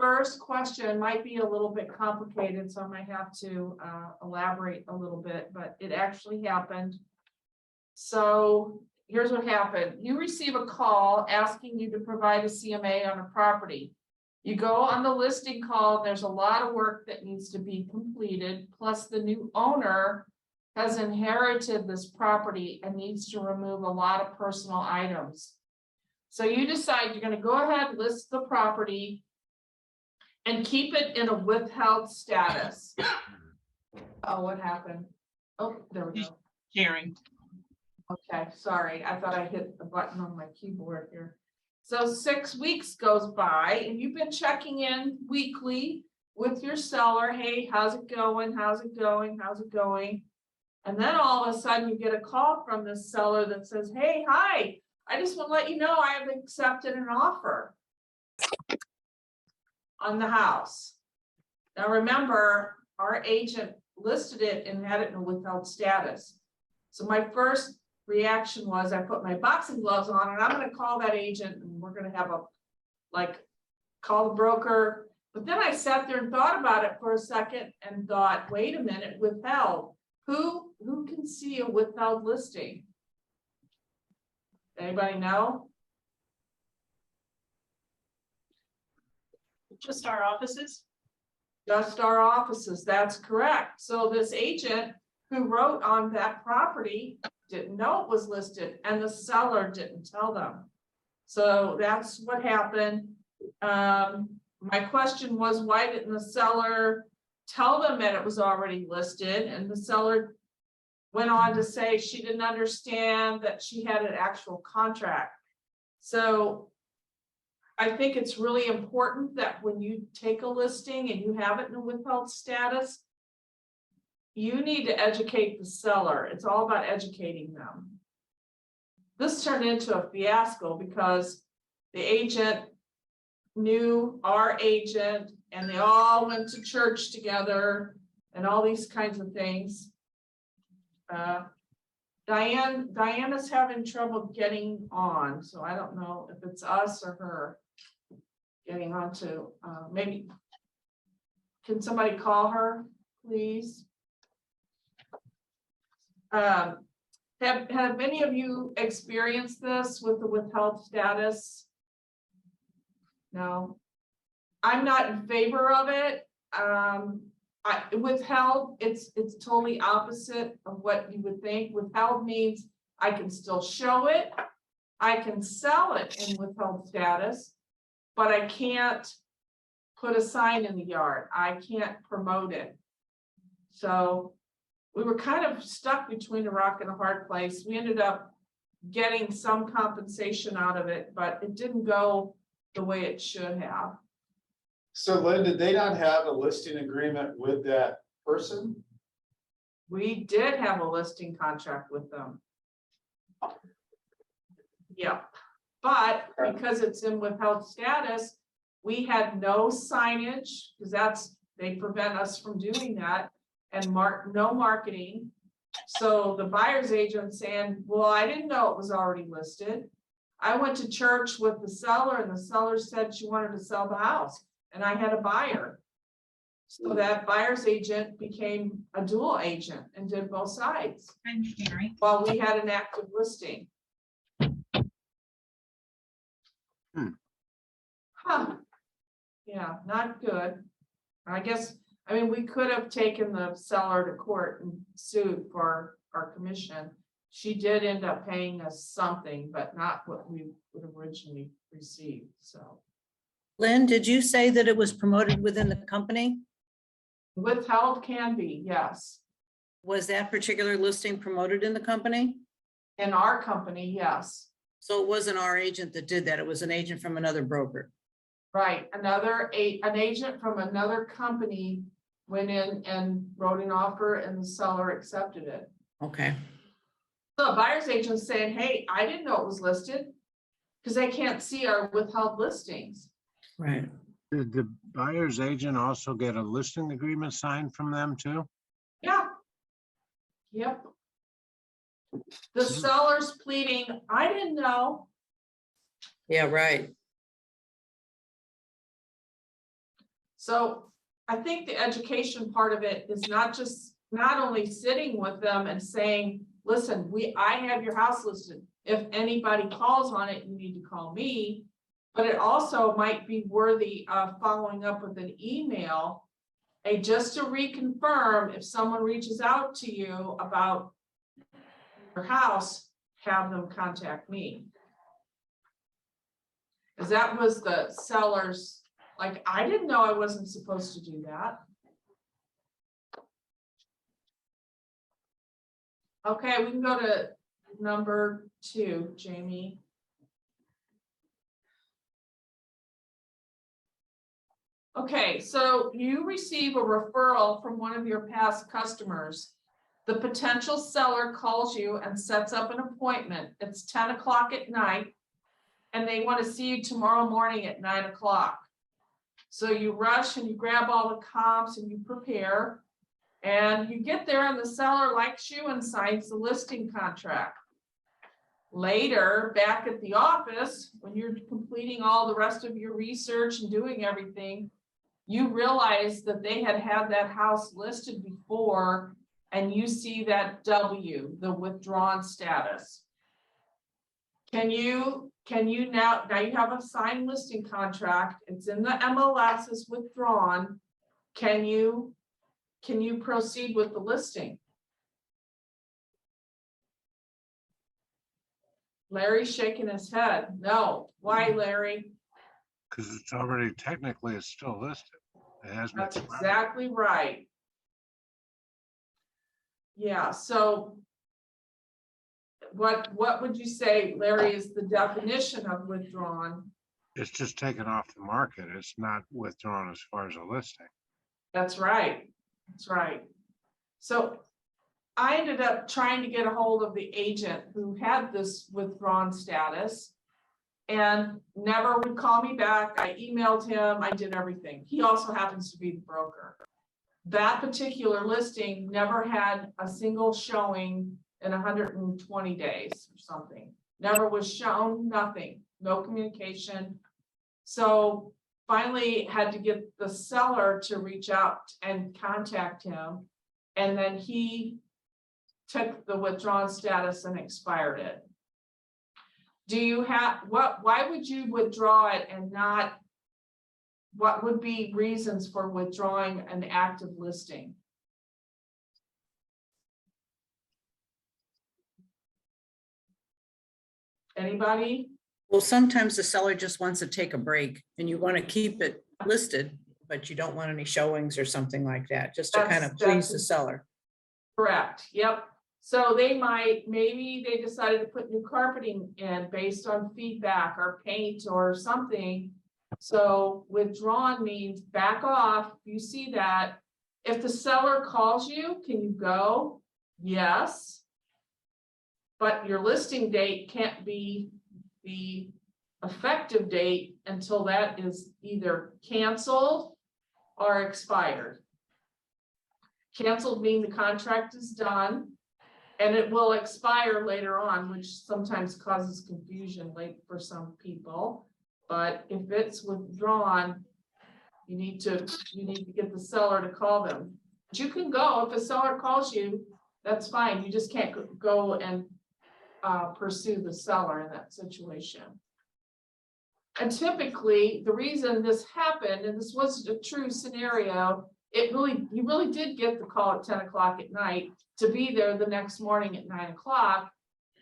first question might be a little bit complicated, so I might have to elaborate a little bit, but it actually happened. So here's what happened. You receive a call asking you to provide a CMA on a property. You go on the listing call, there's a lot of work that needs to be completed, plus the new owner has inherited this property and needs to remove a lot of personal items. So you decide you're going to go ahead, list the property, and keep it in a withheld status. Oh, what happened? Oh, there we go. Sharing. Okay, sorry. I thought I hit the button on my keyboard here. So 6 weeks goes by and you've been checking in weekly with your seller. Hey, how's it going? How's it going? How's it going? And then all of a sudden you get a call from this seller that says, hey, hi, I just want to let you know I have accepted an offer on the house. Now remember, our agent listed it and had it in a withheld status. So my first reaction was I put my boxing gloves on and I'm going to call that agent and we're going to have call the broker. But then I sat there and thought about it for a second and thought, wait a minute, withheld. Who can see a withheld listing? Anybody know? Just our offices. Just our offices, that's correct. So this agent who wrote on that property didn't know it was listed and the seller didn't tell them. So that's what happened. My question was, why didn't the seller tell them that it was already listed? And the seller went on to say she didn't understand that she had an actual contract. So I think it's really important that when you take a listing and you have it in a withheld status, you need to educate the seller. It's all about educating them. This turned into a fiasco because the agent knew our agent and they all went to church together and all these kinds of things. Diana's having trouble getting on, so I don't know if it's us or her getting on to, maybe, can somebody call her, please? Have any of you experienced this with the withheld status? No, I'm not in favor of it. Withheld, it's totally opposite of what you would think. Withheld means I can still show it, I can sell it in withheld status, but I can't put a sign in the yard. I can't promote it. So we were kind of stuck between a rock and a hard place. We ended up getting some compensation out of it, but it didn't go the way it should have. So Lynn, did they not have a listing agreement with that person? We did have a listing contract with them. Yeah, but because it's in withheld status, we had no signage because they prevent us from doing that, and no marketing. So the buyer's agent saying, well, I didn't know it was already listed. I went to church with the seller and the seller said she wanted to sell the house and I had a buyer. So that buyer's agent became a dual agent and did both sides while we had an active listing. Huh. Yeah, not good. I guess, I mean, we could have taken the seller to court and sued for our commission. She did end up paying us something, but not what we would originally receive. So, Lynn, did you say that it was promoted within the company? withheld can be, yes. Was that particular listing promoted in the company? In our company, yes. So it wasn't our agent that did that. It was an agent from another broker. Right. An agent from another company went in and wrote an offer and the seller accepted it. Okay. So a buyer's agent saying, hey, I didn't know it was listed because they can't see our withheld listings. Right. Did the buyer's agent also get a listing agreement signed from them too? Yeah. Yep. The seller's pleading, I didn't know. Yeah, right. So I think the education part of it is not only sitting with them and saying, listen, I have your house listed. If anybody calls on it, you need to call me. But it also might be worthy of following up with an email. Just to reconfirm, if someone reaches out to you about your house, have them contact me. Because that was the seller's, like, I didn't know I wasn't supposed to do that. Okay, we can go to number 2, Jamie. Okay, so you receive a referral from one of your past customers. The potential seller calls you and sets up an appointment. It's 10 o'clock at night, and they want to see you tomorrow morning at 9 o'clock. So you rush and you grab all the comps and you prepare, and you get there and the seller likes you and signs the listing contract. Later, back at the office, when you're completing all the rest of your research and doing everything, you realize that they had that house listed before, and you see that W, the withdrawn status. Can you now you have a signed listing contract, it's in the MLS, is withdrawn. Can you proceed with the listing? Larry's shaking his head. No. Why, Larry? Because it's already, technically, it's still listed. It hasn't That's expired. exactly right. Yeah, so what would you say, Larry, is the definition of withdrawn? It's just taken off the market. It's not withdrawn as far as a listing. That's right. That's right. So I ended up trying to get a hold of the agent who had this withdrawn status and never would call me back. I emailed him, I did everything. He also happens to be the broker. That particular listing never had a single showing in 120 days or something. Never was shown, nothing, no communication. So finally had to get the seller to reach out and contact him. And then he took the withdrawn status and expired it. Do you have, why would you withdraw it and not, what would be reasons for withdrawing an active listing? Anybody? Well, sometimes the seller just wants to take a break and you want to keep it listed, but you don't want any showings or something like that, just to kind of please the seller. Correct, yep. So maybe they decided to put new carpeting in based on feedback or paint or something. So withdrawn means back off. You see that. If the seller calls you, can you go? Yes. But your listing date can't be the effective date until that is either canceled or expired. Canceled means the contract is done and it will expire later on, which sometimes causes confusion for some people. But if it's withdrawn, you need to get the seller to call them. But you can go, if a seller calls you, that's fine. You just can't go and pursue the seller in that situation. And typically, the reason this happened, and this was a true scenario, you really did get the call at 10 o'clock at night to be there the next morning at 9 o'clock.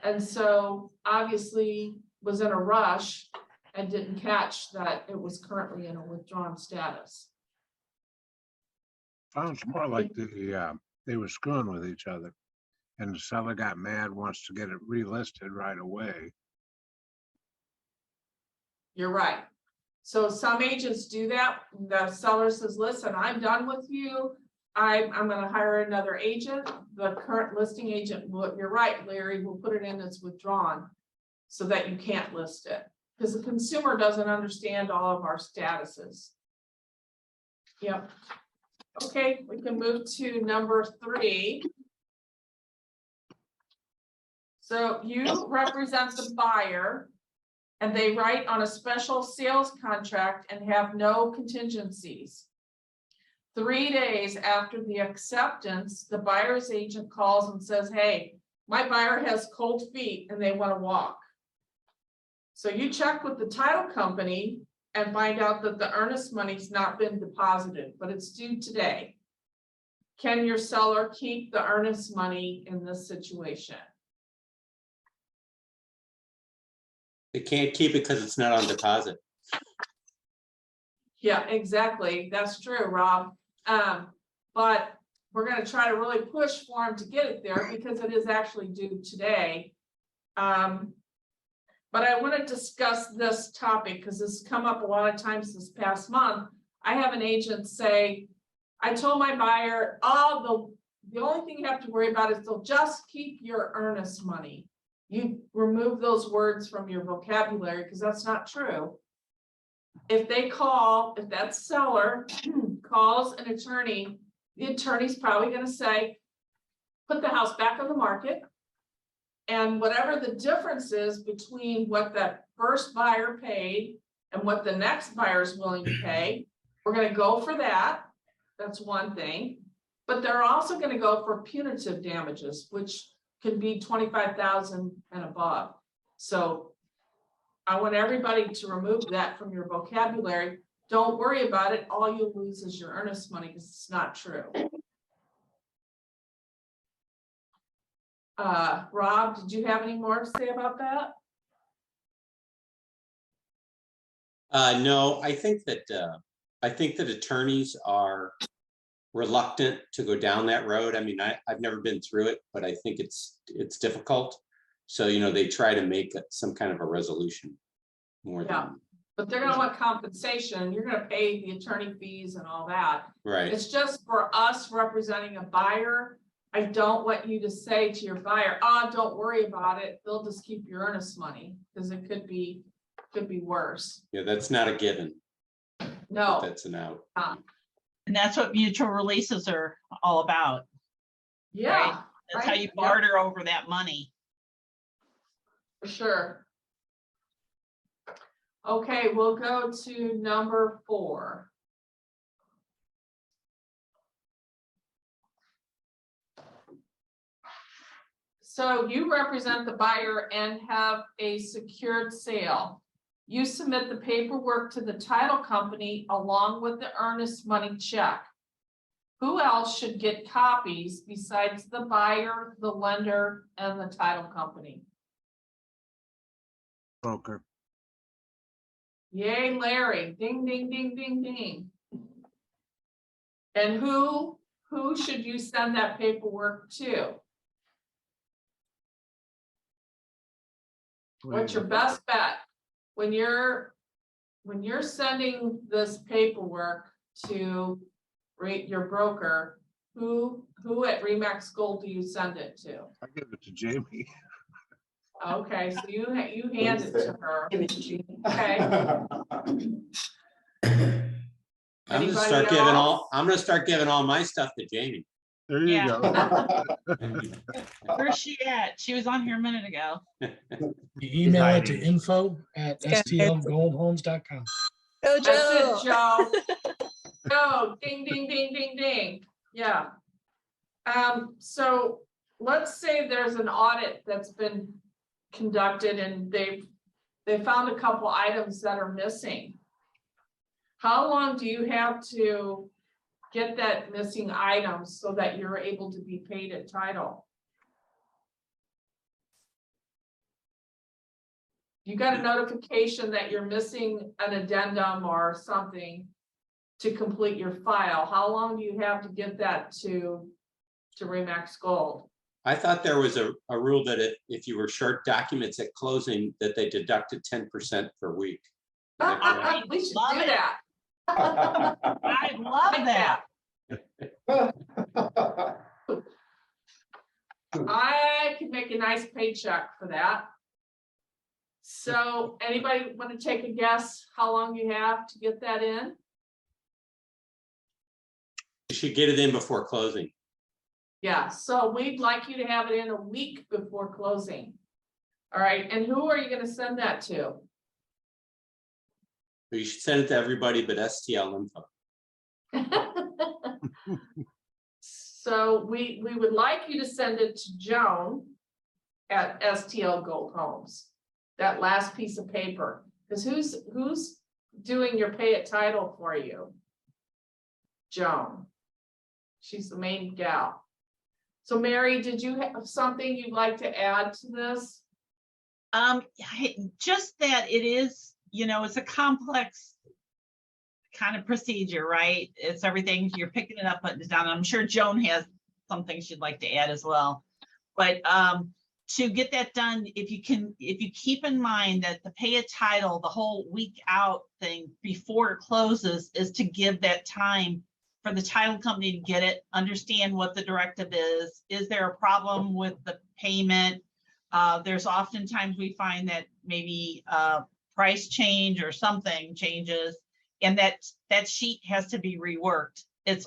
And so obviously was in a rush and didn't catch that it was currently in a withdrawn status. Sounds more like they were screwing with each other. And the seller got mad, wants to get it relisted right away. You're right. So some agents do that. The seller says, listen, I'm done with you. I'm going to hire another agent. The current listing agent, you're right, Larry, will put it in as withdrawn so that you can't list it. Because the consumer doesn't understand all of our statuses. Yep. Okay, we can move to number 3. So you represent the buyer and they write on a special sales contract and have no contingencies. 3 days after the acceptance, the buyer's agent calls and says, hey, my buyer has cold feet and they want to walk. So you check with the title company and find out that the earnest money's not been deposited, but it's due today. Can your seller keep the earnest money in this situation? They can't keep it because it's not on deposit. Yeah, exactly. That's true, Rob. But we're gonna try to really push for him to get it there because it is actually due today. But I want to discuss this topic because this has come up a lot of times this past month. I have an agent say, I told my buyer, oh, the only thing you have to worry about is they'll just keep your earnest money. You remove those words from your vocabulary because that's not true. If they call, if that seller calls an attorney, the attorney's probably going to say, put the house back on the market. And whatever the difference is between what that first buyer paid and what the next buyer is willing to pay, we're going to go for that. That's one thing. But they're also going to go for punitive damages, which could be $25,000 and above. So I want everybody to remove that from your vocabulary. Don't worry about it. All you'll lose is your earnest money because it's not true. Rob, did you have any more to say about that? No, I think that attorneys are reluctant to go down that road. I mean, I've never been through it, but I think it's difficult. So, you know, they try to make some kind of a resolution more than. But they're gonna want compensation. You're gonna pay the attorney fees and all that. Right. It's just for us representing a buyer. I don't want you to say to your buyer, oh, don't worry about it. They'll just keep your earnest money because it could be worse. Yeah, that's not a given. No. That's an out. And that's what mutual releases are all about. Yeah. Right? That's how you barter over that money. For sure. Okay, we'll go to number 4. So you represent the buyer and have a secured sale. You submit the paperwork to the title company along with the earnest money check. Who else should get copies besides the buyer, the lender, and the title company? Broker. Yay, Larry. Ding, ding, ding, ding, ding. And who should you send that paperwork to? What's your best bet? When you're sending this paperwork to your broker, who at Remax Gold do you send it to? I give it to Jamie. Okay, so you hand it to her. Okay. I'm gonna start giving all my stuff to Jamie. There you Yeah. go. Where's she at? She was on here a minute ago. You email it to info@stlgoldhomes.com. Go, That's Joe. it, Joe. Joe, ding, ding, ding, ding, ding. Yeah. So let's say there's an audit that's been conducted and they found a couple items that are missing. How long do you have to get that missing item so that you're able to be paid at title? You got a notification that you're missing an addendum or something to complete your file. How long do you have to get that to Remax Gold? I thought there was a rule that if you were short documents at closing, that they deducted 10% per week. Is that correct? We should Love do it. that. I love that. I could make a nice paycheck for that. So anybody want to take a guess how long you have to get that in? You should get it in before closing. Yeah, so we'd like you to have it in a week before closing. All right, and who are you going to send that to? You should send it to everybody but STL info. So we would like you to send it to Joan at STL Gold Homes, that last piece of paper, because who's doing your pay it title for you? Joan. She's the main gal. So Mary, did you have something you'd like to add to this? Just that it is, it's a complex kind of procedure, right? It's everything, you're picking it up, putting it down. I'm sure Joan has something she'd like to add as well. But to get that done, if you keep in mind that the pay a title, the whole week out thing before it closes is to give that time for the title company to get it, understand what the directive is. Is there a problem with the payment? There's oftentimes we find that maybe price change or something changes, and that sheet has to be reworked. It's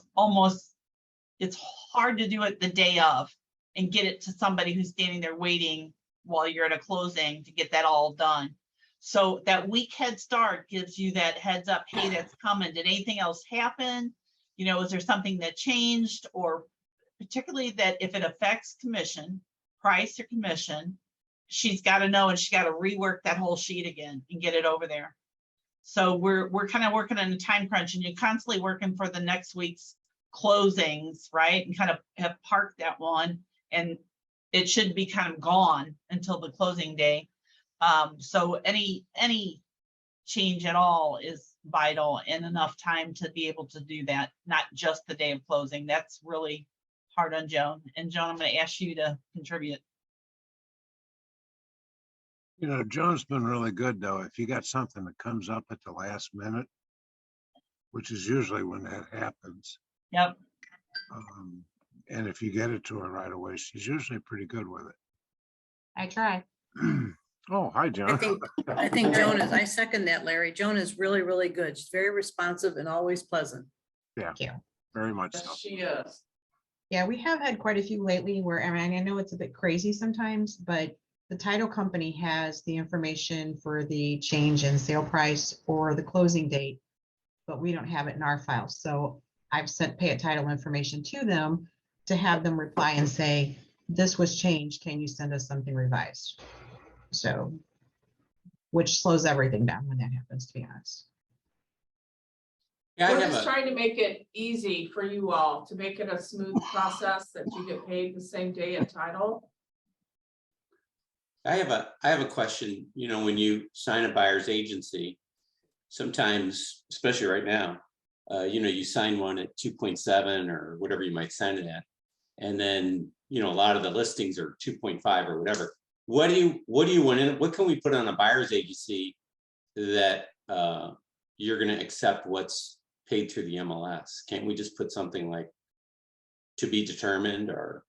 hard to do it the day of and get it to somebody who's standing there waiting while you're at a closing to get that all done. So that week head start gives you that heads up, hey, that's coming. Did anything else happen? Is there something that changed? Or particularly that if it affects commission, price or commission, she's got to know, and she's got to rework that whole sheet again and get it over there. So we're kind of working on a time crunch, and you're constantly working for the next week's closings, right? And kind of have parked that one, and it should be kind of gone until the closing day. So any change at all is vital, and enough time to be able to do that, not just the day of closing. That's really hard on Joan. And Joan, I'm going to ask you to contribute. Joan's been really good though. If you got something that comes up at the last minute, which is usually when that happens. Yep. And if you get it to her right away, she's usually pretty good with it. I try. Oh, hi, John. I think Joan is, I second that, Larry. Joan is really, really good. She's very responsive and always pleasant. Yeah, Thank you. very much so. Yes, she is. Yeah, we have had quite a few lately where, I know it's a bit crazy sometimes, but the title company has the information for the change in sale price or the closing date, but we don't have it in our file. So I've sent pay it title information to them to have them reply and say, this was changed. Can you send us something revised? So, which slows everything down when that happens, to be honest. Yeah, I We're have just a, trying to make it easy for you all, to make it a smooth process that you get paid the same day at title. I have a question. When you sign a buyer's agency, sometimes, especially right now, you sign one at 2.7 or whatever you might sign it at. And then, a lot of the listings are 2.5 or whatever. What do you want in? What can we put on a buyer's agency that you're going to accept what's paid through the MLS? Can't we just put something like to be determined or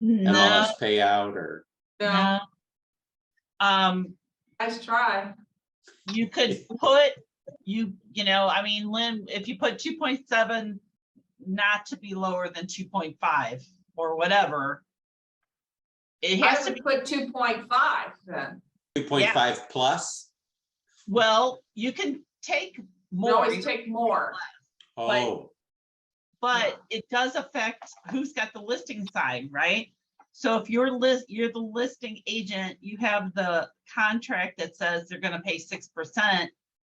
MLS payout or? No, No. nice try. You could put, Lynn, if you put 2.7, not to be lower than 2.5 or whatever. It I has to would be, put 2.5 then. 2.5 plus? well, you can take You more. always take more. Oh, But it does affect who's got the listing side, right? So if you're the listing agent, you have the contract that says they're going to pay 6%.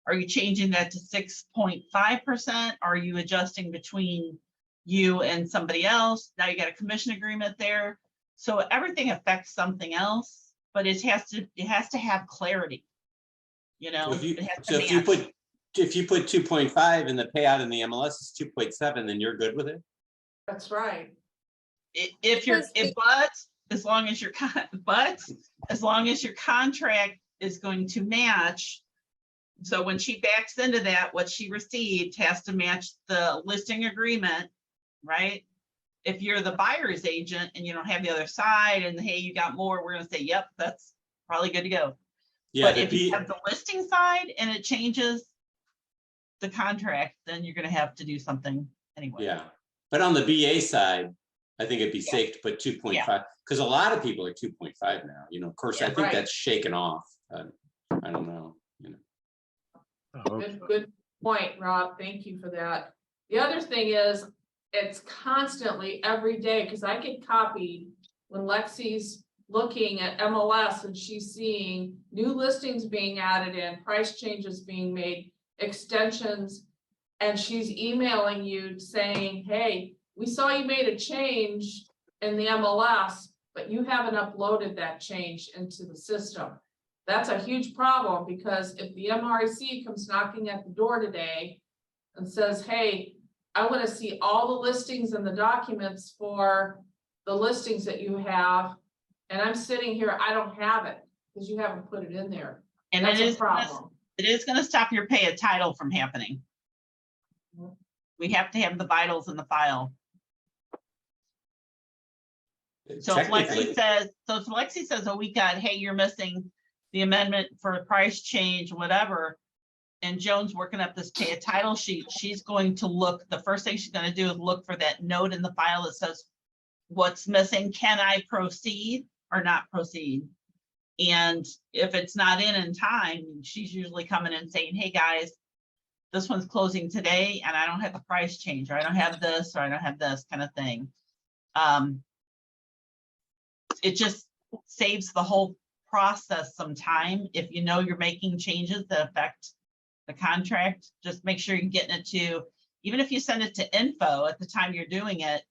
Are you changing that to 6.5%? Are you adjusting between you and somebody else? Now you got a commission agreement there. So everything affects something else, but it has to have clarity. so It has to if you match. if you put 2.5 and the payout in the MLS is 2.7, then you're good with it? That's right. But as long as your contract is going to match. So when she backs into that, what she received has to match the listing agreement, right? If you're the buyer's agent and you don't have the other side and hey, you got more, we're gonna say, yep, that's probably good to go. Yeah, But if you have the listing side and it changes the contract, then you're gonna have to do something anyway. yeah. But on the BA side, I think it'd be safe to put 2.5 because a lot of people are 2.5 now. Of course, I think right. that's shaken off. I don't know. Oh, Good point, Rob. Thank you for that. The other thing is, it's constantly every day, because I get copied when Lexi's looking at MLS and she's seeing new listings being added in, price changes being made, extensions, and she's emailing you saying, hey, we saw you made a change in the MLS, but you haven't uploaded that change into the system. That's a huge problem, because if the MRC comes knocking at the door today and says, hey, I want to see all the listings and the documents for the listings that you have, and I'm sitting here, I don't have it because you haven't put it in there. And That's it a is, problem. it is gonna stop your pay a title from happening. We have to have the vitals in the file. So if Technically, Lexi says a week out, hey, you're missing the amendment for a price change, whatever, and Joan's working up this pay a title sheet, she's going to look, the first thing she's gonna do is look for that note in the file that says what's missing, can I proceed or not proceed? And if it's not in time, she's usually coming in saying, hey, guys, this one's closing today and I don't have the price change, or I don't have this, or I don't have this kind of thing. It just saves the whole process some time. If you know you're making changes that affect the contract, just make sure you're getting it to, even if you send it to info at the time you're doing it,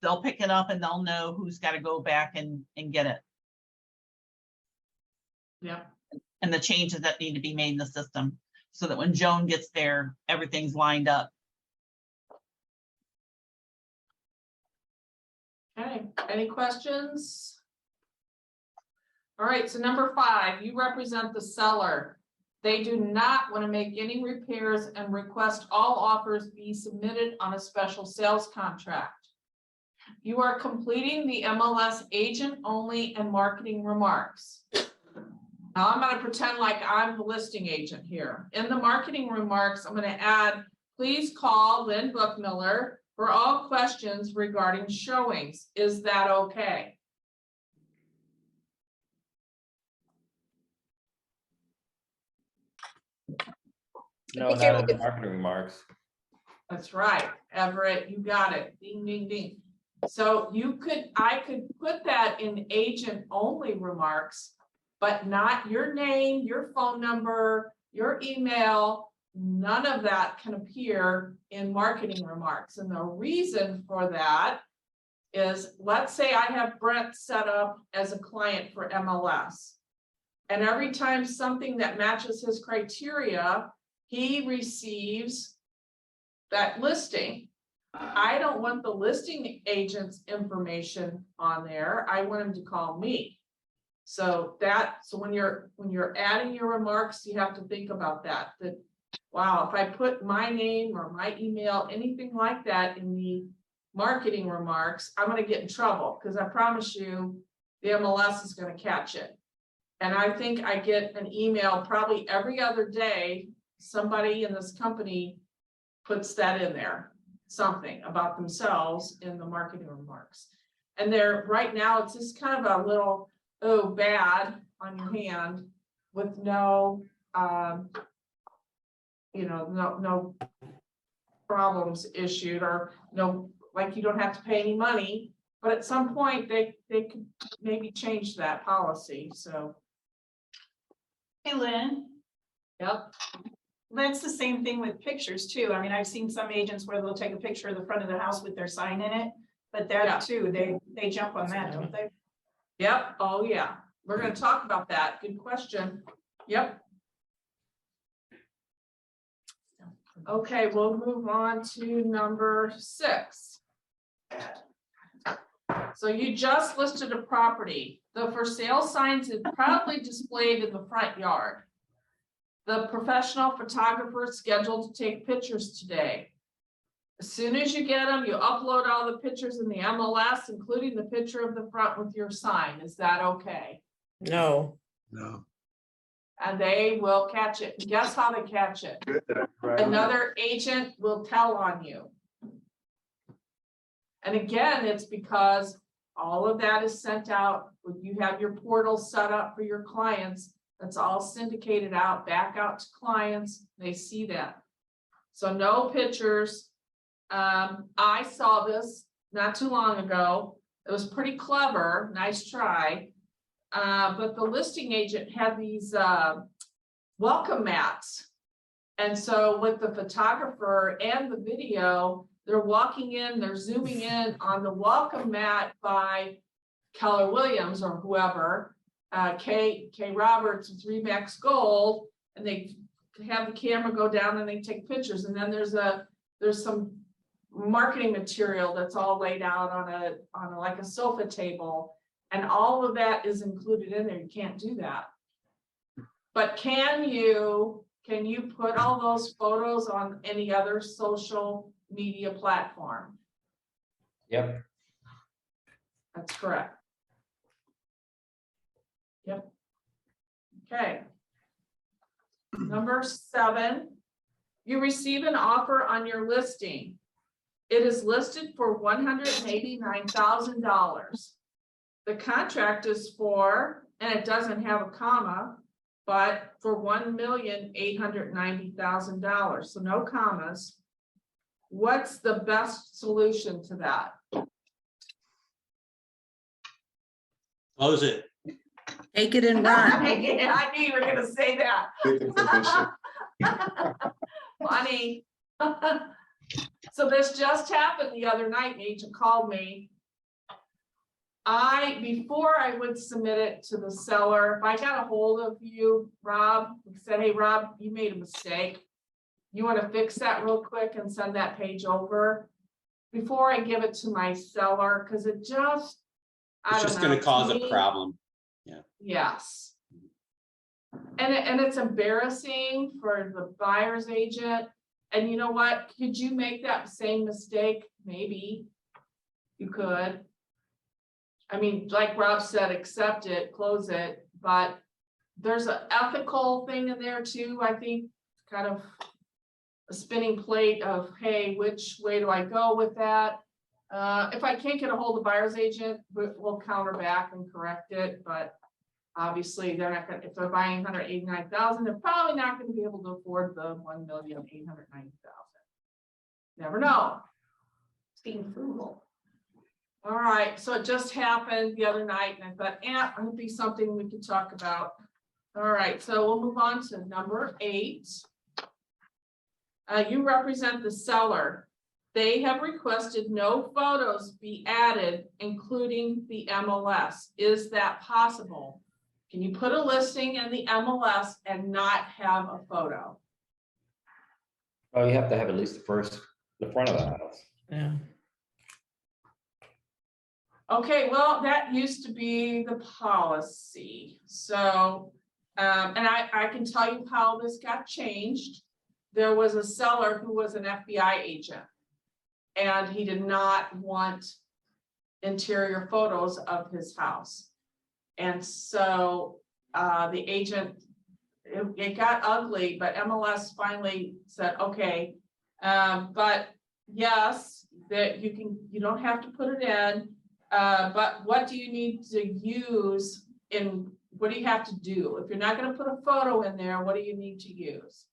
they'll pick it up and they'll know who's got to go back and get it. Yeah. And the changes that need to be made in the system, so that when Joan gets there, everything's lined up. Okay, any questions? All right, so number 5, you represent the seller. They do not want to make any repairs and request all offers be submitted on a special sales contract. You are completing the MLS agent only and marketing remarks. Now I'm going to pretend like I'm the listing agent here. In the marketing remarks, I'm going to add, please call Lynn Bookmiller for all questions regarding showings. Is that okay? No, not in the marketing remarks. That's right, Everett, you got it. Ding, ding, ding. So I could put that in agent only remarks, but not your name, your phone number, your email. None of that can appear in marketing remarks. And the reason for that is, let's say I have Brent set up as a client for MLS. And every time something that matches his criteria, he receives that listing. I don't want the listing agent's information on there. I want him to call me. So when you're adding your remarks, you have to think about that. That, wow, if I put my name or my email, anything like that in the marketing remarks, I'm going to get in trouble, because I promise you the MLS is going to catch it. And I think I get an email probably every other day. Somebody in this company puts that in there, something about themselves in the marketing remarks. And they're right now, it's just kind of a little, oh, bad on your hand with no, no problems issued, or no, like you don't have to pay any money. But at some point they could maybe change that policy. So. Hey, Lynn, Yep. that's the same thing with pictures too. I mean, I've seen some agents where they'll take a picture of the front of the house with their sign in it, but that Yeah. too, they jump on that, don't they? Yep. Oh, yeah. We're going to talk about that. Good question. Yep. Okay, we'll move on to number 6. So you just listed a property. The for sale signs is proudly displayed in the front yard. The professional photographer is scheduled to take pictures today. As soon as you get them, you upload all the pictures in the MLS, including the picture of the front with your sign. Is that okay? No. No. And they will catch it. And guess how they catch it? Another agent will tell on you. And again, it's because all of that is sent out. When you have your portal set up for your clients, that's all syndicated out, back out to clients. They see that. So no pictures I saw this not too long ago. It was pretty clever, nice try. But the listing agent had these welcome mats. And so with the photographer and the video, they're walking in, they're zooming in on the welcome mat by Keller Williams or whoever, K Roberts with Remax Gold, and they have the camera go down and they take pictures. And then there's some marketing material that's all laid out on a like a sofa table, and all of that is included in there. You can't do that. But can you put all those photos on any other social media platform? Yep. That's correct. Yep. Okay. Number 7, you receive an offer on your listing. It is listed for $189,000. The contract is for, and it doesn't have a comma, but for $1,890,000. So no commas. What's the best solution to that? Close it. Take it and run. I knew you were gonna say that. Take the position. Funny. So this just happened the other night. An agent called me. Before I would submit it to the seller, if I got a hold of you, Rob, said, hey, Rob, you made a mistake. You want to fix that real quick and send that page over before I give it to my seller, because it just, It's just going to cause a problem. Yes. And it's embarrassing for the buyer's agent. And you know what? Could you make that same mistake? Maybe you could. I mean, like Rob said, accept it, close it, but there's an ethical thing in there too. I think kind of a spinning plate of, hey, which way do I go with that? If I can't get a hold of the buyer's agent, we'll counter back and correct it. But obviously they're not gonna, if they're buying 189,000, they're probably not going to be able to afford the 1,890,000. Never know. It's being frugal. All right, so it just happened the other night, and I thought, it would be something we could talk about. All right, so we'll move on to number 8. You represent the seller. They have requested no photos be added, including the MLS. Is that possible? Can you put a listing in the MLS and not have a photo? Well, you have to have at least the front of the house. Yeah. Okay, well, that used to be the policy. So, and I can tell you how this got changed. There was a seller who was an FBI agent, and he did not want interior photos of his house. And so the agent, it got ugly, but MLS finally said, okay, but yes, that you don't have to put it in. But what do you need to use in, what do you have to do? If you're not going to put a photo in there, what do you need to use?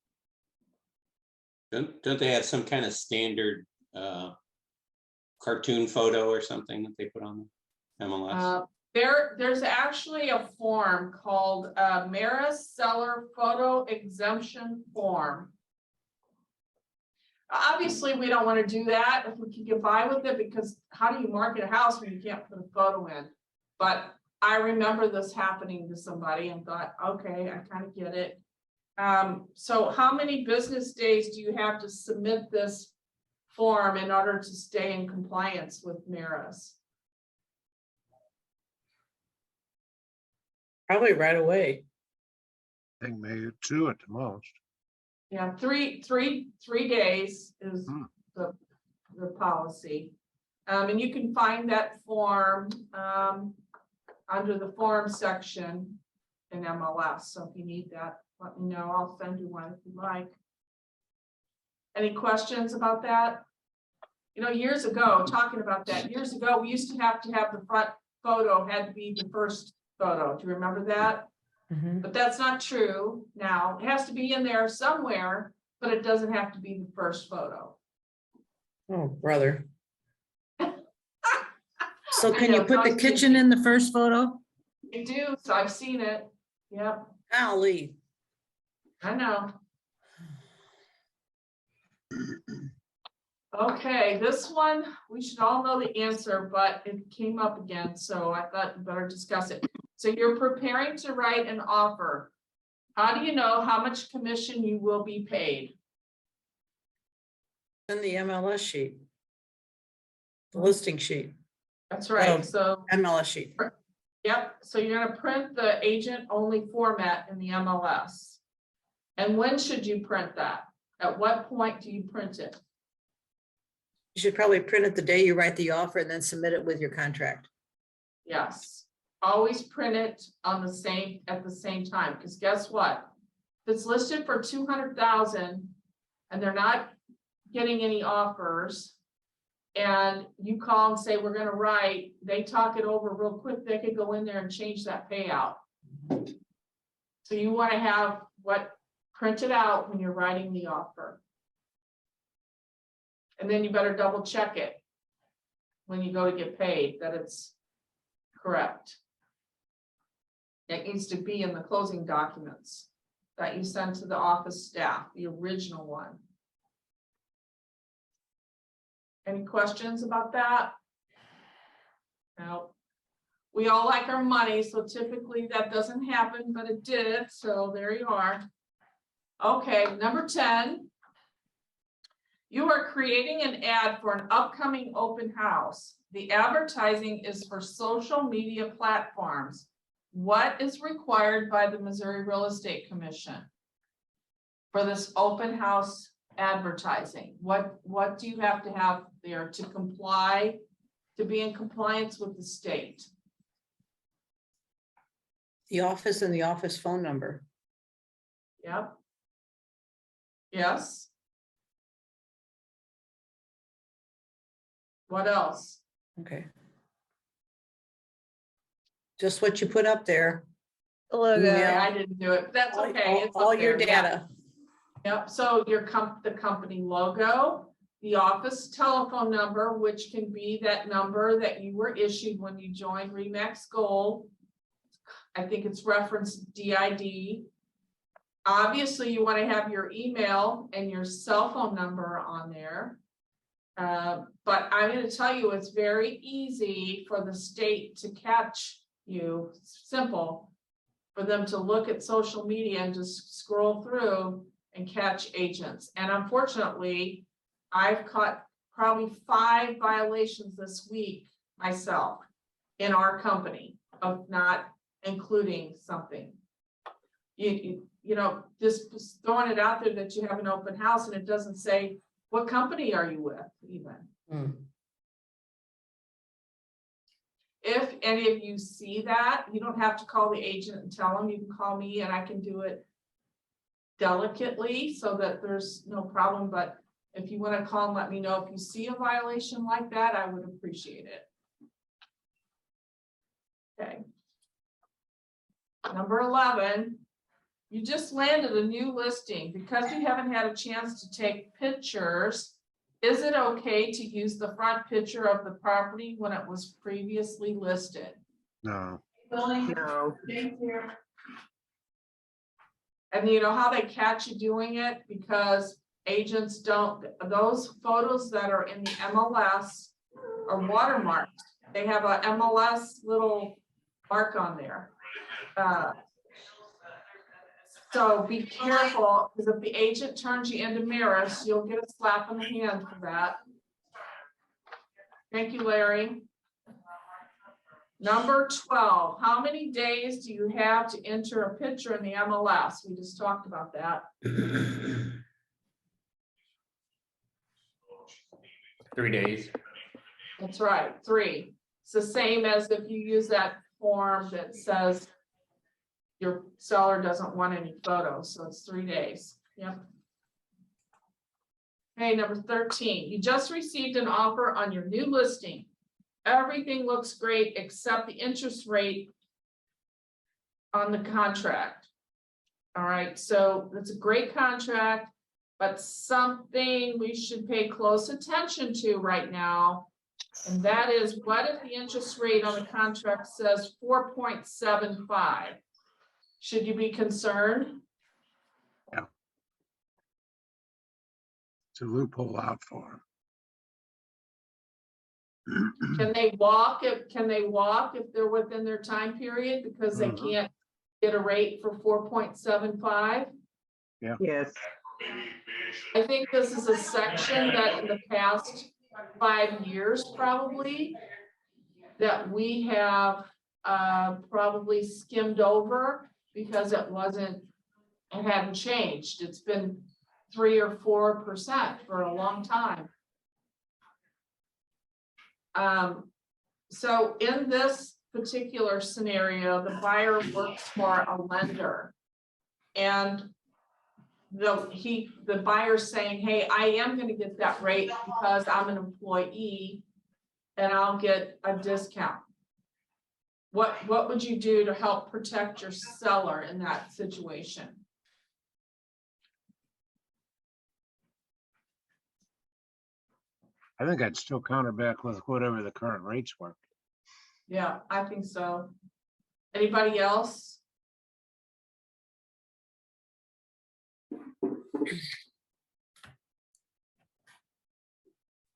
Don't they have some kind of standard cartoon photo or something that they put on the MLS? There's actually a form called Maris Seller Photo Exemption Form. Obviously, we don't want to do that if we can get by with it, because how do you market a house when you can't put a photo in? But I remember this happening to somebody and thought, okay, I kind of get it. So how many business days do you have to submit this form in order to stay in compliance with Maris? Probably right away. I think maybe 2 at the most. Yeah, three days is the policy. And you can find that form under the form section in MLS. So if you need that, let me know. I'll send you one if you like. Any questions about that? You know, years ago, talking about that, years ago, we used to have the front photo had to be the first photo. Do you remember that? Mhm. But that's not true now. It has to be in there somewhere, but it doesn't have to be the first photo. Oh, brother. So I can you know, put the Tom's kitchen in the first photo? I do, so I've seen it. Yep, Golly. I know. Okay, this one, we should all know the answer, but it came up again, so I thought we better discuss it. So you're preparing to write an offer. How do you know how much commission you will be paid? In the MLS sheet. The listing sheet, That's right, so, MLS sheet. yep, so you're gonna print the agent only format in the MLS. And when should you print that? At what point do you print it? You should probably print it the day you write the offer and then submit it with your contract. Yes, always print it on the same, at the same time, because guess what? If it's listed for 200,000 and they're not getting any offers, and you call and say, we're gonna write, they talk it over real quick, they could go in there and change that payout. So you wanna have what printed out when you're writing the offer. And then you better double check it when you go to get paid, that it's correct. It needs to be in the closing documents that you send to the office staff, the original one. Any questions about that? No. We all like our money, so typically that doesn't happen, but it did, so there you are. Okay, number 10. You are creating an ad for an upcoming open house. The advertising is for social media platforms. What is required by the Missouri Real Estate Commission for this open house advertising? What do you have to have there to comply, to be in compliance with the state? The office and the office phone number. Yep. Yes. What else? Okay. Just what you put up there. Okay, Email, I didn't do it. That's all- okay. It's all up your there, yeah. data. Yep, so your the company logo, the office telephone number, which can be that number that you were issued when you joined Remax Gold. I think it's referenced DID. Obviously, you want to have your email and your cell phone number on there. But I'm going to tell you, it's very easy for the state to catch you. It's simple for them to look at social media and just scroll through and catch agents. And unfortunately, I've caught probably 5 violations this week myself in our company of not including something. You know, just throwing it out there that you have an open house and it doesn't say, what company are you with even? If any of you see that, you don't have to call the agent and tell them, you can call me and I can do it delicately so that there's no problem. But if you want to call and let me know if you see a violation like that, I would appreciate it. Okay. Number 11, you just landed a new listing. Because you haven't had a chance to take pictures, is it okay to use the front picture of the property when it was previously listed? No, No. Thank you. And you know how they catch you doing it? Because agents don't, those photos that are in the MLS are watermarked. They have a MLS little mark on there. So be careful, because if the agent turns you into Maris, you'll get a slap in the hand for that. Thank you, Larry. Number 12, how many days do you have to enter a picture in the MLS? We just talked about that. 3 days. That's right, 3. It's the same as if you use that form that says your seller doesn't want any photos, so it's 3 days. Yep. Okay, number 13, you just received an offer on your new listing. Everything looks great except the interest rate on the contract. All right, so it's a great contract. but something we should pay close attention to right now. And that is, what if the interest rate on the contract says 4.75? Should you be concerned? It's a loophole out for Can they walk if they're within their time period because they Mhm. can't get a rate for 4.75? Yes. I think this is a section that in the past 5 years probably that we have probably skimmed over because it hadn't changed. It's been 3 or 4% for a long time. So in this particular scenario, the buyer works for a lender. And the buyer's saying, hey, I am gonna get that rate because I'm an employee and I'll get a discount. What would you do to help protect your seller in that situation? I think I'd still counter back with whatever the current rates were. Yeah, I think so. Anybody else?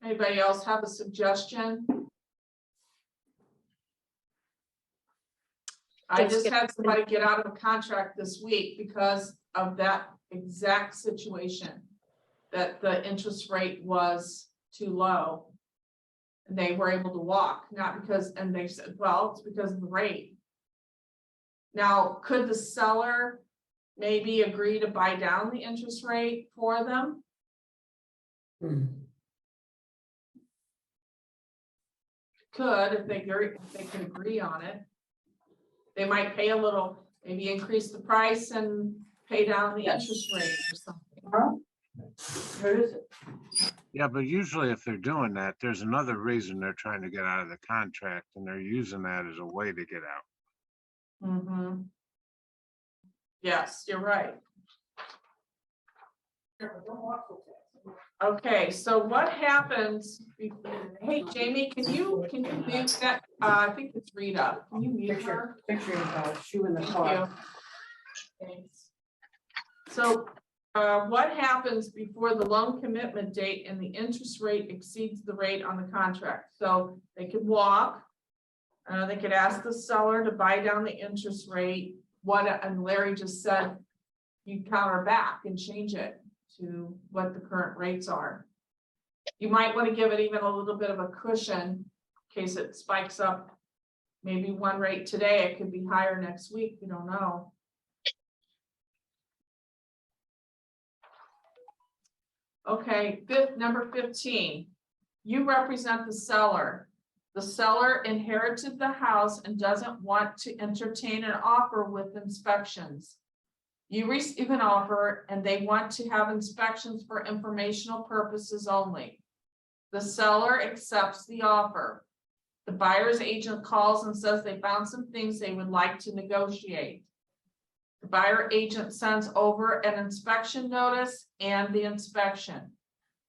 Anybody else have a suggestion? I just had somebody get out of a contract this week because of that exact situation. That the interest rate was too low. And they were able to walk, not because, and they said, well, it's because of the rate. Now, could the seller maybe agree to buy down the interest rate for them? Could, if they could agree on it. They might pay a little, maybe increase the price and pay down the interest rate or something. Where is it? Yeah, but usually if they're doing that, there's another reason they're trying to get out of the contract and they're using that as a way to get out. Mm-hmm. Yes, you're right. Okay, so what happens? Hey, Jamie, can you mute that? I think it's Rita. Can you mute her? Picture of shoe in the Thank you. Thanks. So, what happens before the loan commitment date and the interest rate exceeds the rate on the contract? So they could walk. They could ask the seller to buy down the interest rate. And Larry just said, you counter back and change it to what the current rates are. You might want to give it even a little bit of a cushion in case it spikes up. Maybe one rate today, it could be higher next week. We don't know. Okay, number 15. You represent the seller. The seller inherited the house and doesn't want to entertain an offer with inspections. You receive an offer and they want to have inspections for informational purposes only. The seller accepts the offer. The buyer's agent calls and says they found some things they would like to negotiate. The buyer agent sends over an inspection notice and the inspection.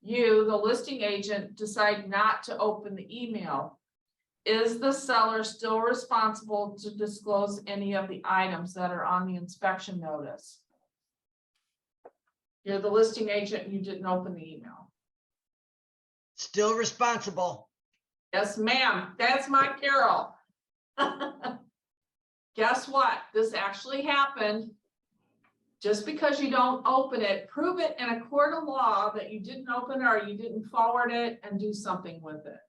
You, the listing agent, decide not to open the email. Is the seller still responsible to disclose any of the items that are on the inspection notice? You're the listing agent and you didn't open the email. Still responsible. Yes, ma'am. That's my Carol. Guess what? This actually happened. Just because you don't open it, prove it in a court of law that you didn't open it or you didn't forward it and do something with it.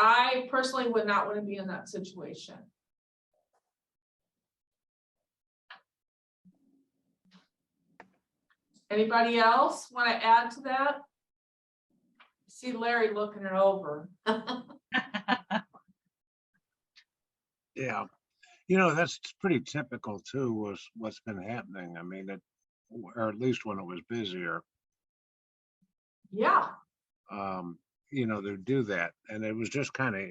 I personally would not want to be in that situation. Anybody else want to add to that? See Larry looking it over. Yeah. You know, that's pretty typical too, was what's been happening. I mean, or at least when it was busier, Yeah. you know, they do that. And it was just kind of,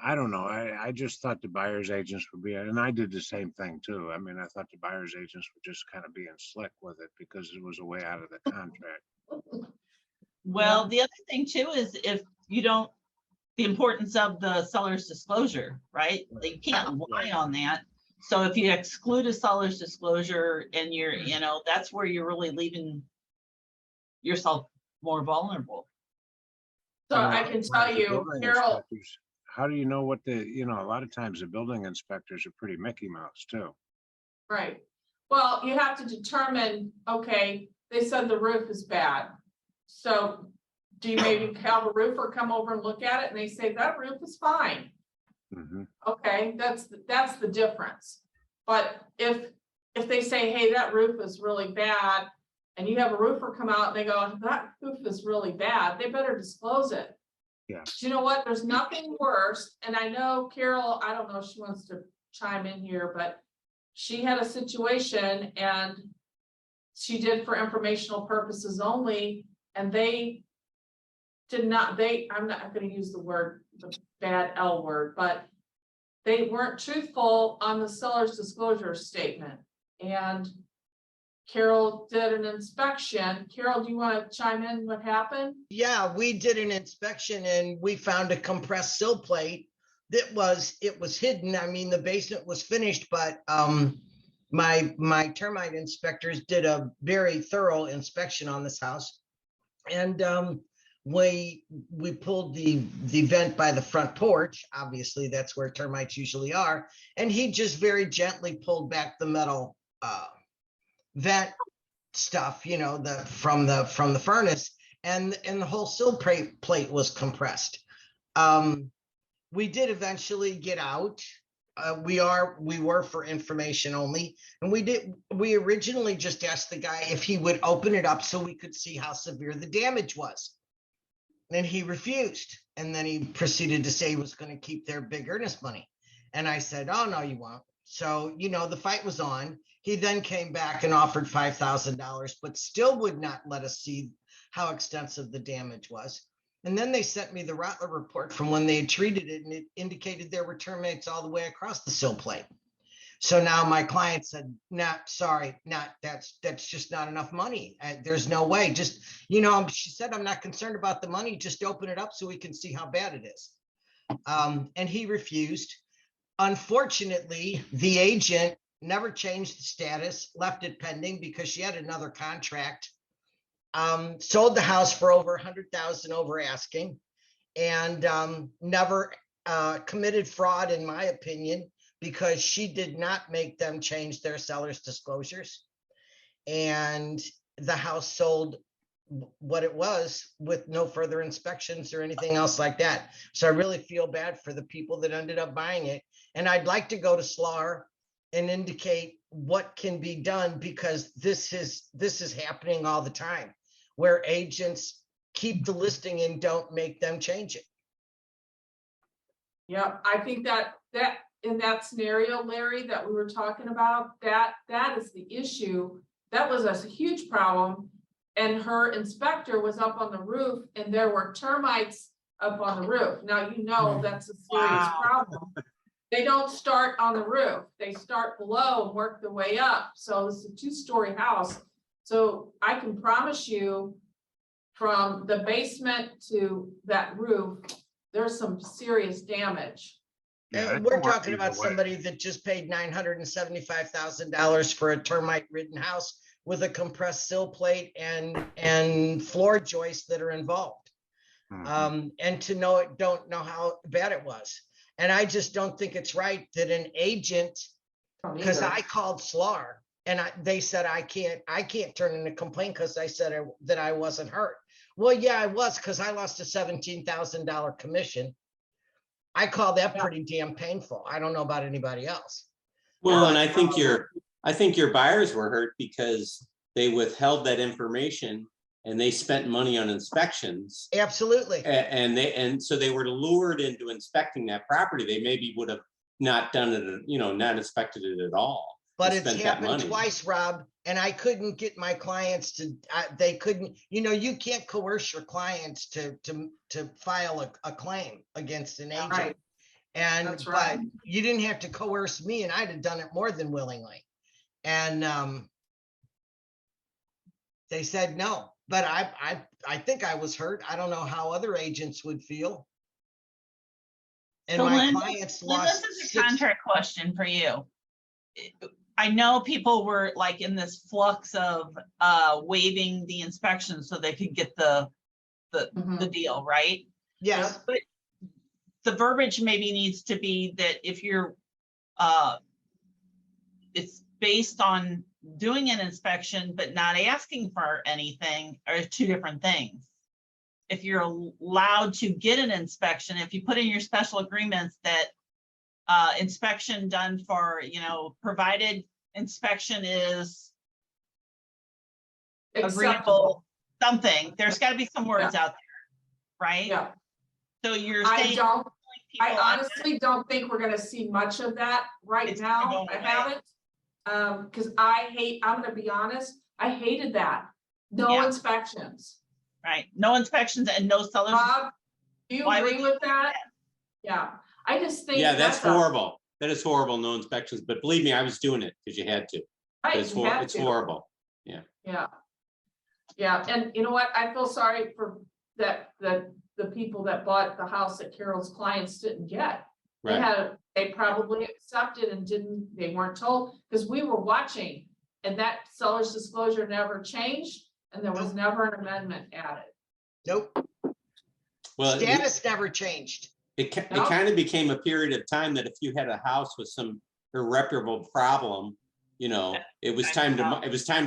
I don't know. I just thought the buyer's agents would be, and I did the same thing too. I mean, I thought the buyer's agents were just kind of being slick with it because it was a way out of the contract. Well, the other thing too is if you don't, the importance of the seller's disclosure, right? They can't lie on that. So if you exclude a seller's disclosure and you're, you know, that's where you're really leaving yourself more vulnerable. So You know, I can whereas tell the you, building Carol, inspectors, how do you know what a lot of times the building inspectors are pretty Mickey Mouse too. right. Well, you have to determine, okay, they said the roof is bad. So do you maybe have a roofer come over and look at it and they say that roof is fine? Mhm. Okay, that's the difference. But if they say, hey, that roof is really bad, and you have a roofer come out and they go, that roof is really bad, they better disclose it. Yeah. Do you know what? There's nothing worse, and I know Carol, I don't know if she wants to chime in here, but she had a situation and she did for informational purposes only, and they did not, I'm not gonna use the bad L word, but they weren't truthful on the seller's disclosure statement. And Carol did an inspection. Carol, do you want to chime in what happened? Yeah, we did an inspection and we found a compressed sill plate it was hidden. I mean, the basement was finished, but my termite inspectors did a very thorough inspection on this house. And we pulled the vent by the front porch. Obviously, that's where termites usually are. And he just very gently pulled back the metal vent stuff, you know, from the furnace, and the whole sill plate was compressed. We did eventually get out. We were for information only, and we originally just asked the guy if he would open it up so we could see how severe the damage was. And he refused. And then he proceeded to say he was going to keep their big earnest money. And I said, oh, no, you won't. So, you know, the fight was on. He then came back and offered $5,000, but still would not let us see how extensive the damage was. And then they sent me the Rattler report from when they had treated it, and it indicated there were termites all the way across the sill plate. So now my client said, that's just not enough money. There's no way. Just, you know, she said, I'm not concerned about the money. Just open it up so we can see how bad it is. And he refused. Unfortunately, the agent never changed the status, left it pending because she had another contract, sold the house for over $100,000 over asking, and never committed fraud, in my opinion, because she did not make them change their seller's disclosures. And the house sold what it was with no further inspections or anything else like that. So I really feel bad for the people that ended up buying it. And I'd like to go to SLAR and indicate what can be done, because this is happening all the time, where agents keep the listing and don't make them change it. Yeah, I think that in that scenario, Larry, that we were talking about, that is the issue. That was a huge problem. And her inspector was up on the roof and there were termites up on the roof. Now, you know, that's a serious problem. They don't start on the roof. They start below and work their way up. So it's a 2-story house. So I can promise you, from the basement to that roof, there's some serious damage. Yeah, We're talking about somebody that just paid $975,000 for a termite-ridden house with a compressed sill plate and floor joists that are involved. Mhm. And to don't know how bad it was. And I just don't think it's right that an agent, because I called SLAR and they said I can't turn in a complaint because I said that I wasn't hurt. Well, yeah, I was, because I lost a $17,000 commission. I call that pretty damn painful. I don't know about anybody else. Well, and I think your buyers were hurt because they withheld that information and they spent money on inspections. Absolutely. And so they were lured into inspecting that property. They maybe would have not done it, you know, not inspected it at all. But They it's spent that happened money. twice, Rob, and I couldn't get my clients to, they couldn't, you know, you can't coerce your clients to file a claim against an agent. Right. And, That's but right. you didn't have to coerce me and I'd have done it more than willingly. And, they said no, but I think I was hurt. I don't know how other agents would feel. And So my Lynn, clients Lynn, lost this is a 6. contract question for you. I know people were like in this flux of waiving the inspection so they could get the Mhm. deal, right? Yes, But the verbiage maybe needs to be that if you're it's based on doing an inspection but not asking for anything are two different things. If you're allowed to get an inspection, if you put in your special agreements that inspection done for, you know, provided inspection is agreeable, something, there's got to be some words out there, right? Yeah, So you're I saying. don't, I people on- honestly don't think we're gonna see much of that right It's now. going I away. haven't. Cause I'm gonna be honest, I hated that. No Yeah. inspections. Right, no inspections and no sellers. Rob, do you Why would agree you with do that? Yeah, I just think. Yeah, that's a- horrible. That is horrible, no inspections, but believe me, I was doing it because you had to. But Right, It's you had it's to. horrible. Yeah. Yeah, and you know what? I feel sorry for that, the people that bought the house that Carol's clients didn't get. Right, They probably accepted and they weren't told, because we were watching, and that seller's disclosure never changed, and there was never an amendment added. nope. well, Status never changed. it No. kind of became a period of time that if you had a house with some irreparable problem, you know, it was time to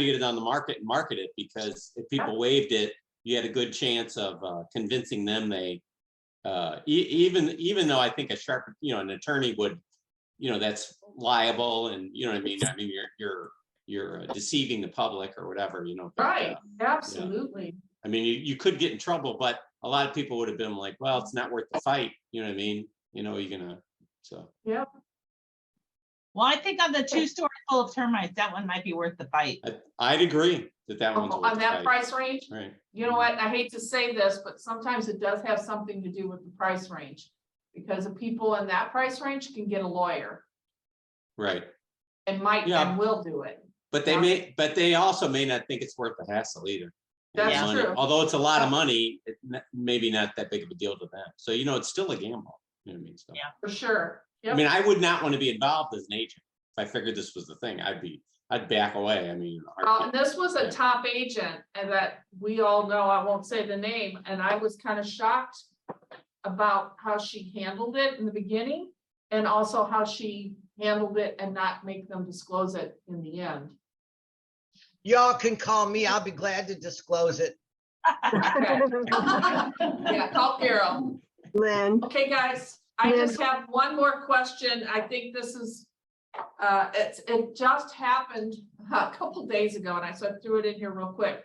get it on the market and market it, because if people waived it, you had a good chance of convincing them they even though I think a sharp, you know, an attorney would, you know, that's liable, and you know what I mean. I mean, you're deceiving the public or whatever, you know. But, Right, absolutely. I mean, you could get in trouble, but a lot of people would have been like, well, it's not worth the fight. You know what I mean? You know, you're gonna, so. Yep. Well, I think on the 2-story full of termites, that one might be worth the fight. I'd agree that one's worth On the that fight. price range, Right. you know what? I hate to say this, but sometimes it does have something to do with the price range. Because the people in that price range can get a lawyer Right. and might Yeah. and will do it. But they also may not think it's worth the hassle either. And the That's money- true. Although it's a lot of money, maybe not that big of a deal to them. So, you know, it's still a gamble. You know what I mean? So, Yeah. For sure. I Yep. mean, I would not want to be involved as an agent. If I figured this was the thing, I'd back away. I mean, And this was a top agent, and that we all know, I won't say the name, and I was kind of shocked about how she handled it in the beginning, and also how she handled it and not make them disclose it in the end. Y'all can call me. I'll be glad to disclose it. Yeah, call Carol. Lynn, Okay, guys, I just have one more question. I think this is, it just happened a couple days ago, and I threw it in here real quick.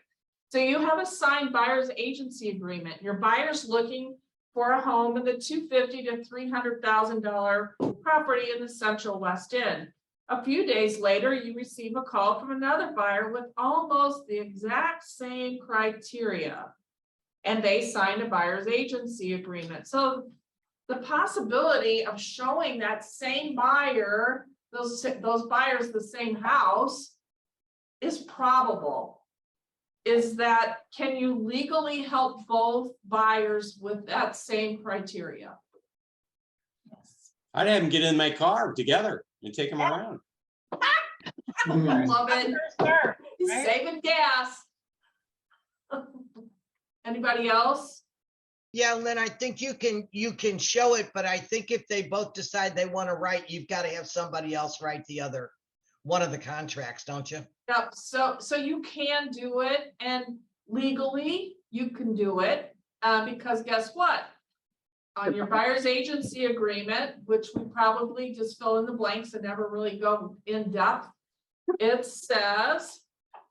So you have a signed buyer's agency agreement. Your buyer's looking for a home in the $250,000 to $300,000 property in the Central West End. A few days later, you receive a call from another buyer with almost the exact same criteria. And they signed a buyer's agency agreement. So the possibility of showing that same buyer, those buyers the same house is probable. Is that, can you legally help both buyers with that same criteria? Yes. I'd have them get in my car together and take them around. Love it. Sure. He's Right. saving gas. Anybody else? Yeah, Lynn, I think you can show it, but I think if they both decide they want to write, you've got to have somebody else write one of the contracts, don't you? Yep, so you can do it, and legally you can do it, because guess what? On your buyer's agency agreement, which we probably just fill in the blanks and never really go in depth, it says,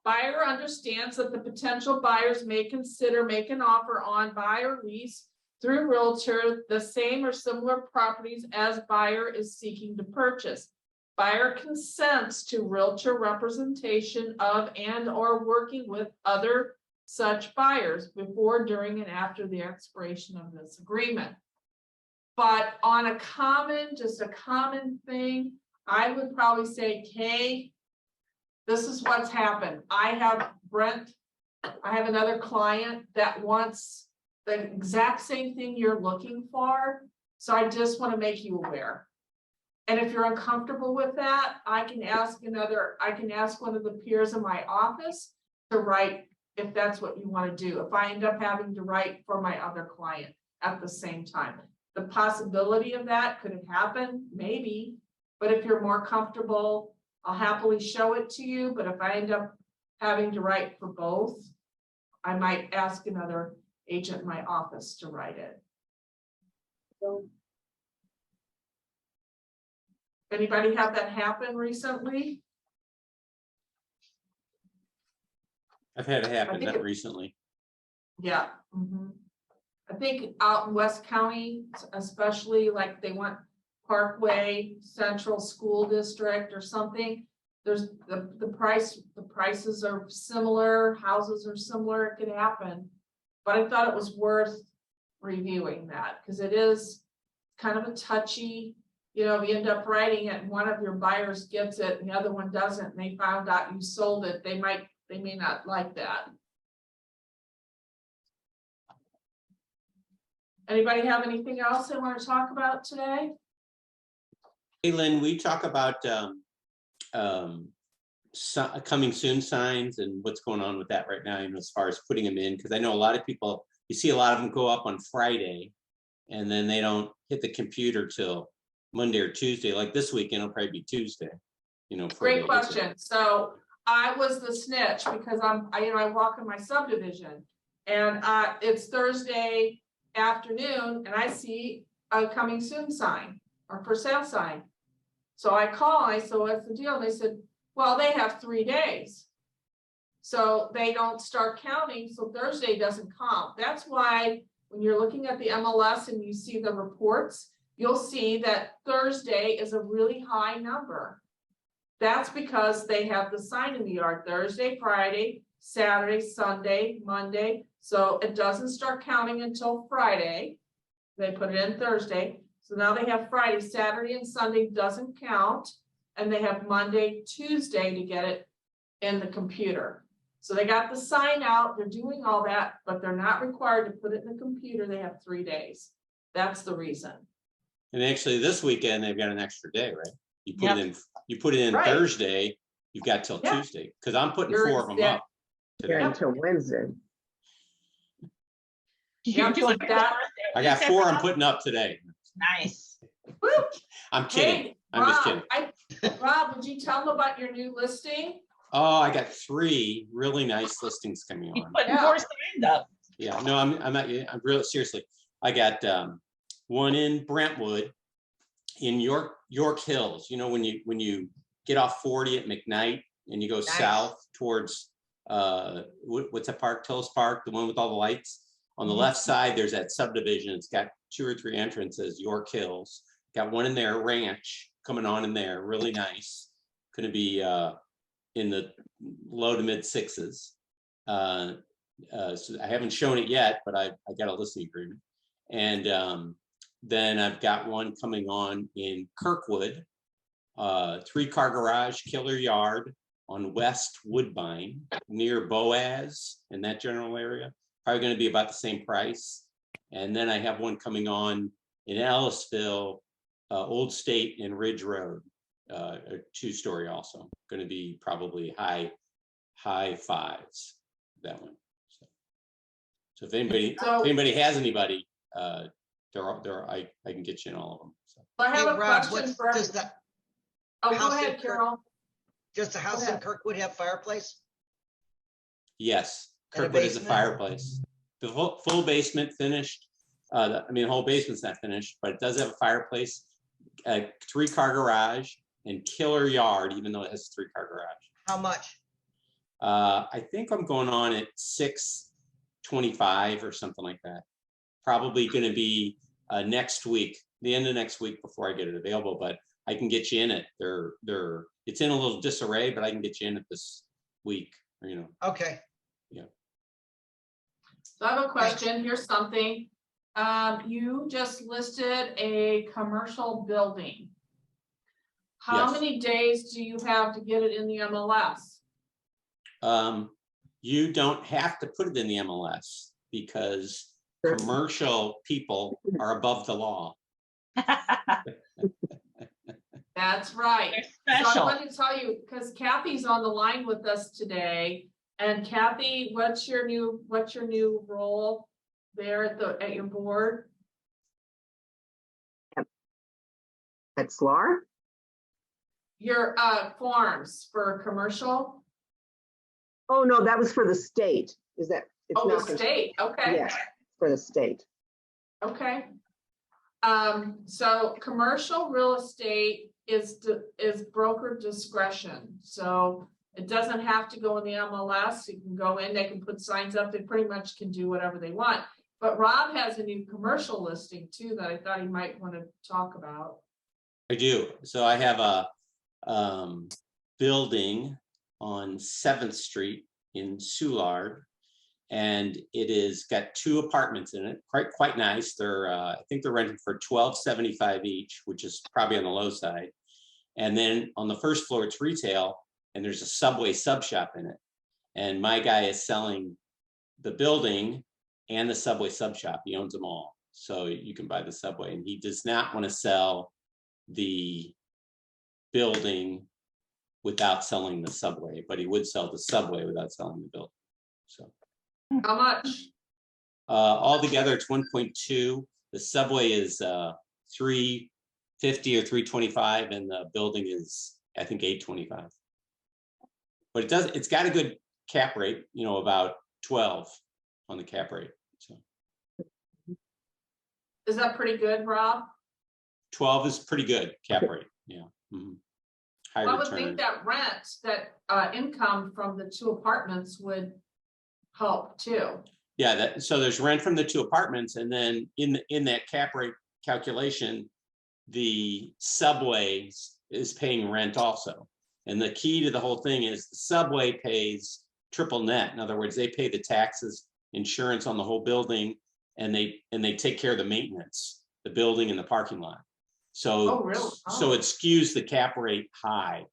buyer understands that the potential buyers may consider make an offer on buy or lease through realtor the same or similar properties as buyer is seeking to purchase. Buyer consents to realtor representation of and or working with other such buyers before, during, and after the expiration of this agreement. But on a common, just a common thing, I would probably say, Kay, this is what's happened. I have another client that wants the exact same thing you're looking for. So I just want to make you aware. And if you're uncomfortable with that, I can ask one of the peers in my office to write, if that's what you want to do. If I end up having to write for my other client at the same time. The possibility of that could have happened, maybe, but if you're more comfortable, I'll happily show it to you. But if I end up having to write for both, I might ask another agent in my office to write it. So, anybody have that happen recently? I've had it happen, think not it- recently. Yeah. I think out in West County, especially like they want Parkway Central School District or something. There's the prices are similar, houses are similar, it could happen. But I thought it was worth reviewing that because it is kind of a touchy, you know, if you end up writing it and one of your buyers gets it and the other one doesn't, and they found out you sold it, they may not like that. Anybody have anything else they want to talk about today? Hey, Lynn, we talk about coming soon signs and what's going on with that right now, you know, as far as putting them in, because I know a lot of people, you see a lot of them go up on Friday and then they don't hit the computer till Monday or Tuesday. Like this weekend, it'll probably be Tuesday, you know. before they Great hit it. question. So I was the snitch because I walk in my subdivision and it's Thursday afternoon and I see a coming soon sign or for sale sign. So I call, I said, what's the deal? And they said, well, they have 3 days. So they don't start counting, so Thursday doesn't count. That's why when you're looking at the MLS and you see the reports, you'll see that Thursday is a really high number. That's because they have the sign in the yard Thursday, Friday, Saturday, Sunday, Monday. So it doesn't start counting until Friday. They put it in Thursday. So now they have Friday, Saturday, and Sunday doesn't count. And they have Monday, Tuesday to get it in the computer. So they got the sign out, they're doing all that, but they're not required to put it in the computer. They have 3 days. That's the reason. And actually this weekend, they've got an extra day, right? You put Yep. it in, you put it in Right. Thursday, you've got till Yeah. Tuesday, because I'm putting You're 4 of them exact- up today. until Wednesday. You're Yep, doing so it that- Thursday. I got You said 4 I'm Rob? putting up today. Nice. Woo! I'm kidding. Hey, I'm just Rob, kidding. Rob, would you tell them about your new listing? Oh, I got 3 really nice listings coming He's on. putting Yeah. 4 signs up. Yeah, no, I'm not, I'm really seriously. I got one in Brentwood in York Hills. You know, when you get off 40 at McKnight and you go Nice. south towards what's that park, Tillis Park, the one with all the lights. On the left side, there's that subdivision. It's got 2 or 3 entrances, York Hills. Got one in there, ranch coming on in there, really nice. Gonna be in the low to mid 6s. So I haven't shown it yet, but I got a listing agreement. And then I've got one coming on in Kirkwood, 3-car garage, killer yard on West Woodbine near Boaz in that general area. Probably going to be about the same price. And then I have one coming on in Ellisville, Old State and Ridge Road, a 2-story also. Going to be probably high 5s, that one. So if anybody has anybody, I can get you in all of them. So. I Hey, have a Rob, question what's, for. does the Oh, go house in ahead, Kirk- Carol. does the house in ahead. Kirkwood have fireplace? Yes, And a Kirkwood is a basement? fireplace. The full basement finished. The whole basement's not finished, but it does have a fireplace, a 3-car garage, and killer yard, even though it has a 3-car garage. How much? I think I'm going on at $625 or something like that. Probably going to be next week, the end of next week before I get it available, but I can get you in it. It's in a little disarray, but I can get you in it this week, you know. Okay. So I have a question. Here's something. You just listed a commercial building. How Yes. many days do you have to get it in the MLS? You don't have to put it in the MLS because commercial people are above the law. That's right. They're So I special. wanted to tell you, because Kathy's on the line with us today. And Kathy, what's your new role there at your board? At SLAR? Your forms for commercial? Oh, no, that was for the state. Is that? It's Oh, the not for- state, okay. Yes, for the state. Okay. So commercial real estate is broker discretion, so it doesn't have to go in the MLS. You can go in, they can put signs up, they pretty much can do whatever they want. But Rob has a new commercial listing too that I thought he might want to talk about. I do. So I have a building on 7th Street in Soulard. And it is got 2 apartments in it, quite nice. They're I think they're rented for $12.75 each, which is probably on the low side. And then on the first floor, it's retail, and there's a Subway sub shop in it. And my guy is selling the building and the Subway sub shop. He owns them all, so you can buy the Subway. And he does not want to sell the building without selling the Subway, but he would sell the Subway without selling the building. So. How much? Altogether, it's 1.2. The Subway is 350 or 325, and the building is, I think, 825. But it's got a good cap rate, about 12 on the cap rate. So Is that pretty good, Rob? 12 is pretty good cap rate. Yeah. Mhm. High I would return. think that income from the 2 apartments would help too. Yeah, so there's rent from the 2 apartments, and then in that cap rate calculation, the Subway is paying rent also. And the key to the whole thing is the Subway pays triple net. In other words, they pay the taxes, insurance on the whole building, and they take care of the maintenance, the building and the parking lot. So, Oh, really? so it skews the cap rate high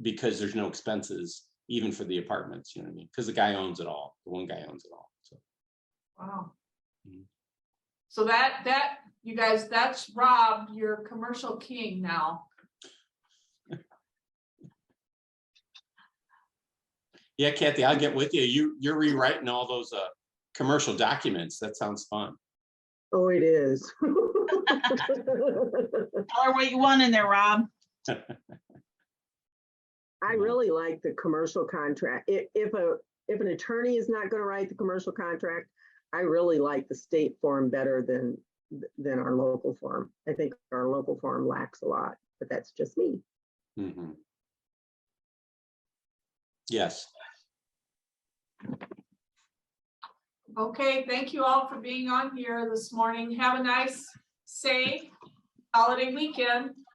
because there's no expenses even for the apartments, you know what I mean? Because the guy owns it all. The one guy owns it all. So. Wow. Mhm. So that you guys, that's Rob, your commercial king now. Yeah, Kathy, I'll get with you. You're rewriting all those commercial documents. That sounds fun. Oh, it is. Tell her what you want in there, Rob. I really like the commercial contract. If an attorney is not going to write the commercial contract, I really like the state form better than our local form. I think our local form lacks a lot, but that's just me. Mm-hmm. Yes. Okay, thank you all for being on here this morning. Have a nice, safe holiday weekend.